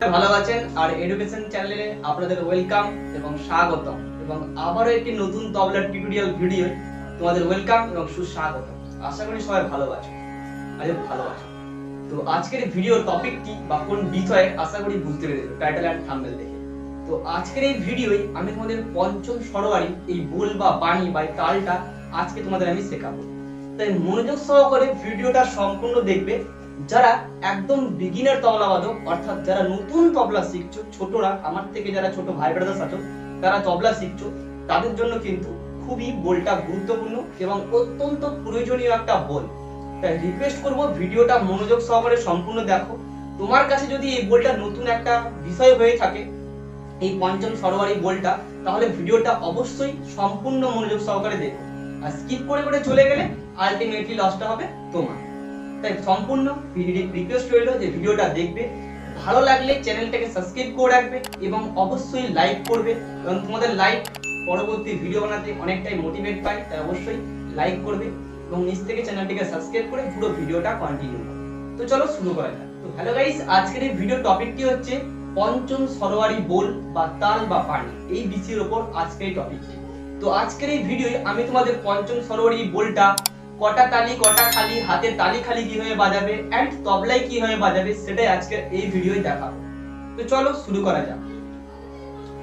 ভালো আছেন আর এডুকেশন চ্যানেলে আপনাদের ওয়েলকাম এবং স্বাগতম এবং আবারও একটি নতুন তবলার টিউটোরিয়াল ভিডিও তোমাদের ওয়েলকাম এবং সুস্বাগতম। আশা করি সবাই ভালো আছো, ভালো আছো। তো আজকের ভিডিওর টপিকটি বা কোন বিষয়ে আশা করি বুঝতে পেরেছো টাইটেল এন্ড থাম্বনেল দেখে। তো আজকের এই ভিডিওয় আমি তোমাদের পঞ্চম স্বরবাড়ি এই বোল বা বাণী বা তালটা আজকে তোমাদের আমি শেখাবো। তাই মনোযোগ সহকারে ভিডিওটা সম্পূর্ণ দেখবে। যারা একদম বিগিনার তবলাবাদক অর্থাৎ যারা নতুন তবলা শিখছো, ছোটরা আমার থেকে যারা ছোট ভাই ব্রাদার্স আছো তারা তবলা শিখছো, তাদের জন্য কিন্তু খুবই বোলটা গুরুত্বপূর্ণ এবং অত্যন্ত প্রয়োজনীয় একটা বোল। তাই রিকোয়েস্ট করব ভিডিওটা মনোযোগ সহকারে সম্পূর্ণ দেখো। তোমার কাছে যদি এই বোলটা নতুন একটা বিষয় হয়ে থাকে, এই পঞ্চম স্বরবাড়ি বোলটা, তাহলে ভিডিওটা অবশ্যই সম্পূর্ণ মনোযোগ সহকারে দেখো। আর স্কিপ করে করে চলে গেলে আলটিমেটলি লসটা হবে তোমার। তাই সম্পূর্ণ রিকোয়েস্ট রইল যে ভিডিওটা দেখবে, ভালো লাগলে চ্যানেলটাকে সাবস্ক্রাইব করে রাখবে এবং অবশ্যই লাইক করবে। এবং তোমাদের লাইক পরবর্তী ভিডিও বানাতে অনেকটাই মোটিভেট পায়, তাই অবশ্যই লাইক করবে এবং নিচ থেকে চ্যানেলটিকে সাবস্ক্রাইব করে পুরো ভিডিওটা কন্টিনিউ করবে। তো চলো শুরু করা যাক। তো হ্যালো গাইস, আজকের এই ভিডিও টপিকটি হচ্ছে পঞ্চম স্বরবাড়ি বোল বা তাল বা পানি, এই বিষয়ের উপর আজকের এই টপিকটি। তো আজকের এই ভিডিওয় আমি তোমাদের পঞ্চম স্বরবাড়ি বোলটা কটা তালি কটা খালি, হাতে তালি খালি কিভাবে বাজাবে এন্ড তবলায় কিভাবে বাজাবে সেটাই আজকে এই ভিডিওয় দেখাবো। তো চলো শুরু করা যাক।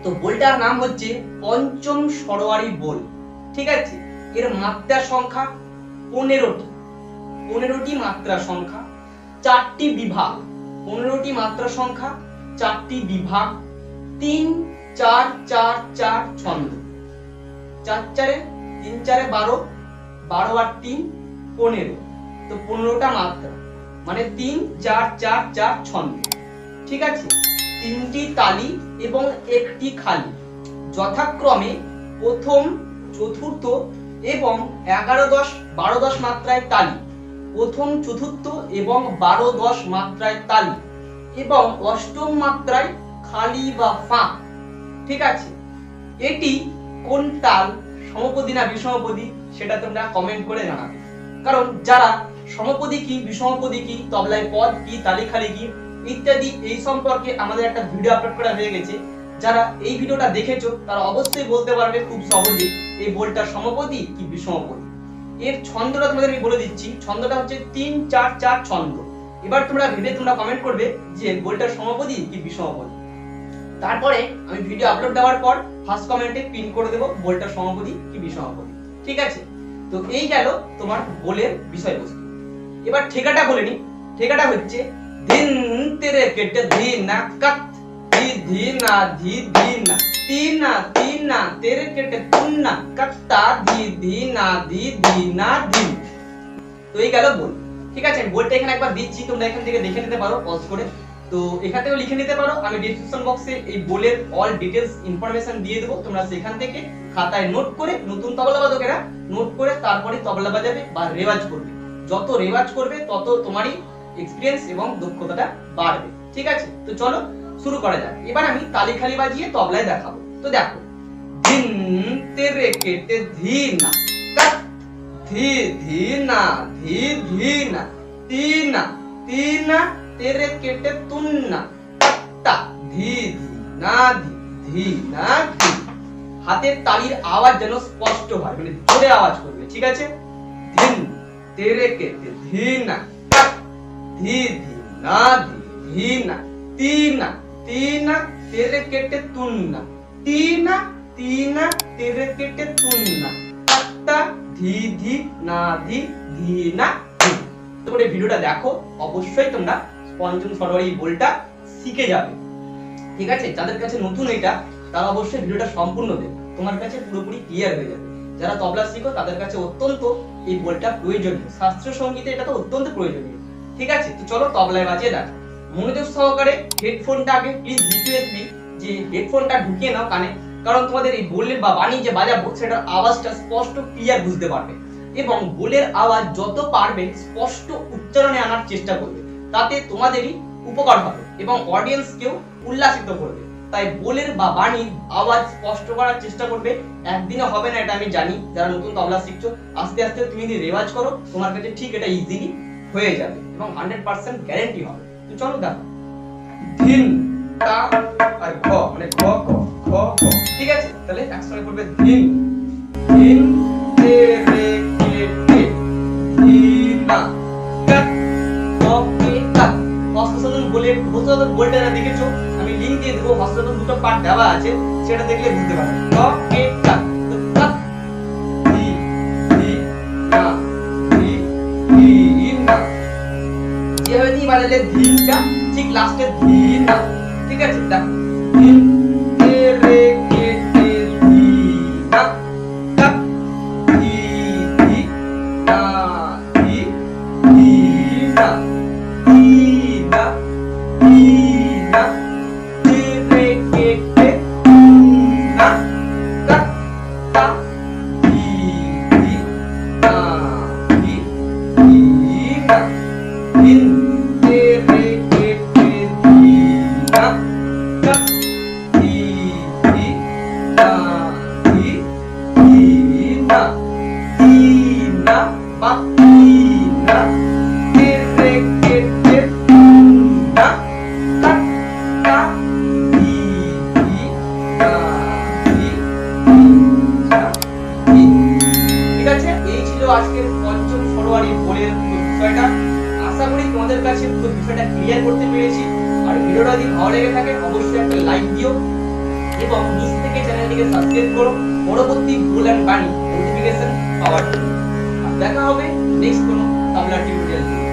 তো বোলটার নাম হচ্ছে পঞ্চম স্বরবাড়ি বোল, ঠিক আছে। এর মাত্রা সংখ্যা 15টি মাত্রা সংখ্যা, 4টি বিভাগ, 15টি মাত্রা সংখ্যা, 4টি বিভাগ, 3 4 4 4 ছন্দ, 4 4 3 4 12, 12 আর 3 15। তো 15টা মাত্রা মানে 3 4 4 4 ছন্দ, ঠিক আছে। 3টি তালি এবং একটি খালি, যথাক্রমে প্রথম, চতুর্থ এবং 11 10 12 10 মাত্রায় তালি, প্রথম, চতুর্থ এবং 12 10 মাত্রায় তালি এবং অষ্টম মাত্রায় খালি বা ফাঁক, ঠিক আছে। এটি কোন তাল, সমপদী না বিষমপদী, সেটা তোমরা কমেন্ট করে জানাবে। কারণ যারা সমপদী কি, বিষমপদী কি, তবলায় পদ কি, তালি খালি কি ইত্যাদি এই সম্পর্কে আমাদের একটা ভিডিও আপলোড করা হয়ে গেছে। যারা এই ভিডিওটা দেখেছো তারা অবশ্যই বলতে পারবে খুব সহজেই এই বোলটা সমপদী কি বিষমপদী। এর ছন্দটা তোমাদের আমি বলে দিচ্ছি। ছন্দটা হচ্ছে 3 4 4 ছন্দ। এবার তোমরা তোমরা কমেন্ট করবে যে বোলটা সমপদী কি বিষমপদী। তারপরে আমি ভিডিও আপলোড দেওয়ার পর ফার্স্ট কমেন্টে পিন করে দেব বোলটা সমপদী কি বিষমপদী, ঠিক আছে। তো এই গেল তোমার বোলের বিষয়বস্তু। এবার ঠেকাটা বলে নি। ঠেকাটা হচ্ছে ধিন তেরে কেটে ধিন না কাত, ধি ধি না ধি ধি না, তিন না তিন না তেরে কেটে তুন না কাত্তা, ধি ধি না ধি ধি না ধিন। তো এই গেল বোল, ঠিক আছে। বোলটা এখানে একবার দিচ্ছি, তোমরা এখান থেকে দেখে নিতে পারো পজ করে। তো এখান থেকেও লিখে নিতে পারো, আমি ডেসক্রিপশন বক্সে এই বোলের অল ডিটেইলস ইনফরমেশন দিয়ে দেবো। তোমরা সেখান থেকে খাতায় নোট করে, নতুন তবলা বাদকেরা নোট করে তারপরে তবলা বাজাবে বা রেওয়াজ করবে। যত রেওয়াজ করবে তত তোমারই এক্সপেরিয়েন্স এবং দক্ষতাটা বাড়বে, ঠিক আছে। তো চলো শুরু করা যাক। এবার আমি তালি খালি বাজিয়ে তবলায় দেখাবো। তো দেখো, ধিন তেরে কেটে ধি না কাত, ধি ধি না ধি ধি না, তিন না তিন না তেরে কেটে তুন না কাত্তা, ধি ধি না ধি ধি না ধি। হাতের তালির আওয়াজ যেন স্পষ্ট হয়, মানে জোরে আওয়াজ করবে, ঠিক আছে। ধিন তেরে কেটে ধি না কাত, ধি ধি না ধি ধি না, তিন না তিন না তেরে কেটে তুন না, তিন না তিন না তেরে কেটে তুন না কাত্তা, ধি ধি না ধি ধি না ধি। তোমরা এই ভিডিওটা দেখো, অবশ্যই তোমরা পঞ্চম স্বরবাড়ি বোলটা শিখে যাবে, ঠিক আছে। যাদের কাছে নতুন এটা, তারা অবশ্যই ভিডিওটা সম্পূর্ণ দেখো, তোমার কাছে পুরোপুরি ক্লিয়ার হয়ে যাবে। যারা তবলা শিখো তাদের কাছে অত্যন্ত এই বোলটা প্রয়োজনীয়, শাস্ত্রীয় সঙ্গীতে এটা তো অত্যন্ত প্রয়োজনীয়, ঠিক আছে। তো চলো তবলায় বাজিয়ে দেখো। মনোযোগ সহকারে হেডফোনটা আগে প্লিজ রিকোয়েস্ট যে হেডফোনটা ঢুকিয়ে নাও কানে, কারণ তোমাদের এই বোলের বা বাণী যে বাজাবো সেটার আওয়াজটা স্পষ্ট ক্লিয়ার বুঝতে পারবে এবং বোলের আওয়াজ যত পারবে স্পষ্ট উচ্চারণে আনার চেষ্টা করবে, তাতে তোমাদেরই উপকার হবে এবং অডিয়েন্সকেও উল্লাসিত করবে। তাই বোলের বা বাণীর আওয়াজ স্পষ্ট করার চেষ্টা করবে। একদিনে হবে না, এটা আমি জানি। যারা নতুন তবলা শিখছো, আস্তে আস্তে তুমি যদি রেওয়াজ করো তোমার কাছে ঠিক এটা ইজিলি হয়ে যাবে এবং 100% গ্যারান্টি হবে। তো চলো দেখো, ধিন টা আর ঘ মানে ঘ ক ঘ ক ঠিক আছে তাহলে একসঙ্গে পড়বে ধিন ধিন তে রে কে টে ধিনা কাট ক কে কাট হস্তসাধন বলে হস্তসাধন বলটা না দেখেছো আমি লিংক দিয়ে দেবো হস্তসাধন দুটো পার্ট দেওয়া আছে সেটা দেখলে বুঝতে পারবে ক কে কাট তো কাট ধি ধি না ধি ধি না যেভাবে দিয়ে বাজালে ধিনটা ঠিক লাস্টে ধিনা ঠিক আছে দেখো ধিন তে রে কে টে ধিনা কাট ধি ধি না ধি ধিনা ধিনা ধিনা তে রে কে টে ধিনা কাট তা ধি ধি না ধি ধিনা ধিন তে রে কে টে ধিনা কাট ধি ধি না ধি ধিনা ধিনা বা ধিনা তে রে কে টে ধিনা কাট তা ধি ধি না ধি ধিনা ধিন ঠিক আছে এই ছিল আজকের পঞ্চম সরোয়ারি বলের বিষয়টা আশা করি তোমাদের কাছে পুরো বিষয়টা ক্লিয়ার করতে পেরেছি আর ভিডিওটা যদি ভালো লেগে থাকে অবশ্যই একটা লাইক দিও এবং নিচ থেকে চ্যানেলটিকে সাবস্ক্রাইব করো পরবর্তী ভুল এন্ড বাণী নোটিফিকেশন পাওয়ার জন্য আর দেখা হবে নেক্সট কোনো তাবলা টিউটোরিয়াল